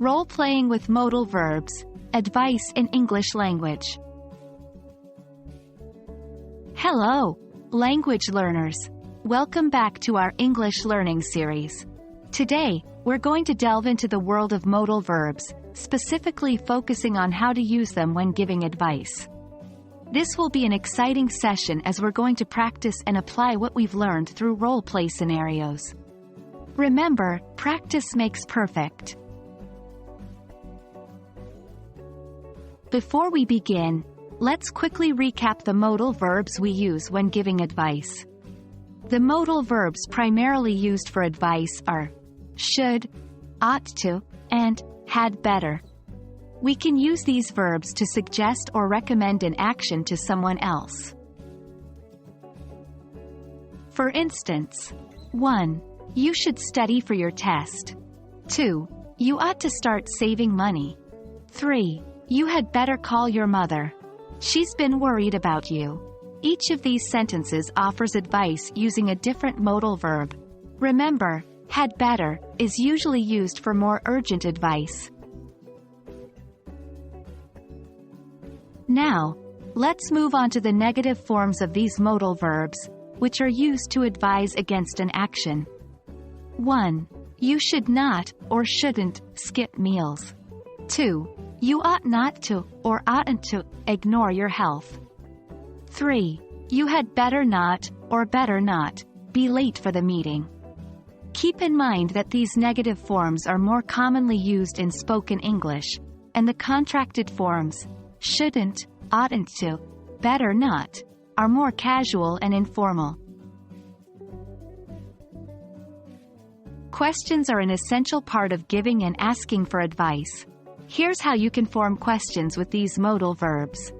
Role-playing with modal verbs, advice in English language. Hello, language learners. Welcome back to our English learning series. Today, we're going to delve into the world of modal verbs, specifically focusing on how to use them when giving advice. This will be an exciting session as we're going to practice and apply what we've learned through role-play scenarios. Remember, practice makes perfect. Before we begin, let's quickly recap the modal verbs we use when giving advice. The modal verbs primarily used for advice are should, ought to, and had better. We can use these verbs to suggest or recommend an action to someone else. For instance, 1. You should study for your test. 2. You ought to start saving money. 3. You had better call your mother. She's been worried about you. Each of these sentences offers advice using a different modal verb. Remember, had better is usually used for more urgent advice. Now, let's move on to the negative forms of these modal verbs, which are used to advise against an action. 1. You should not, or shouldn't, skip meals. 2. You ought not to, or oughtn't to, ignore your health. 3. You had better not, or better not, be late for the meeting. Keep in mind that these negative forms are more commonly used in spoken English, and the contracted forms, shouldn't, oughtn't to, better not, are more casual and informal. Questions are an essential part of giving and asking for advice. Here's how you can form questions with these modal verbs.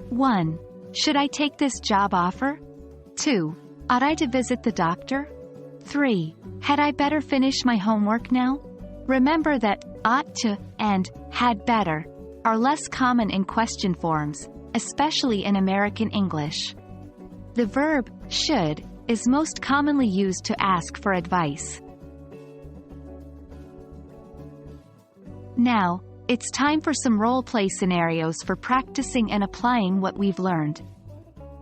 1. Should I take this job offer? 2. Ought I to visit the doctor? 3. Had I better finish my homework now? Remember that ought to and had better are less common in question forms, especially in American English. The verb should is most commonly used to ask for advice. Now, it's time for some role-play scenarios for practicing and applying what we've learned.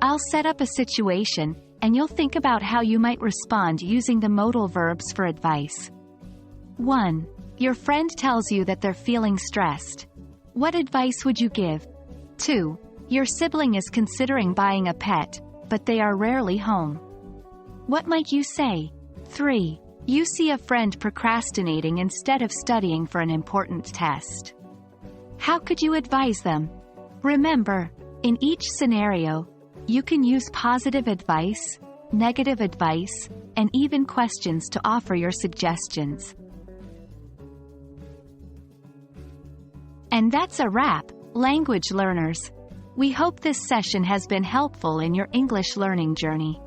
I'll set up a situation, and you'll think about how you might respond using the modal verbs for advice. 1. Your friend tells you that they're feeling stressed. What advice would you give? 2. Your sibling is considering buying a pet, but they are rarely home. What might you say? 3. You see a friend procrastinating instead of studying for an important test. How could you advise them? Remember, in each scenario, you can use positive advice, negative advice, and even questions to offer your suggestions. And that's a wrap, language learners. We hope this session has been helpful in your English learning journey.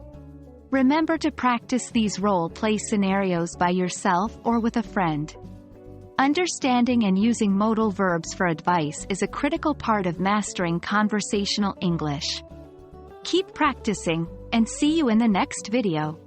Remember to practice these role-play scenarios by yourself or with a friend. Understanding and using modal verbs for advice is a critical part of mastering conversational English. Keep practicing, and see you in the next video.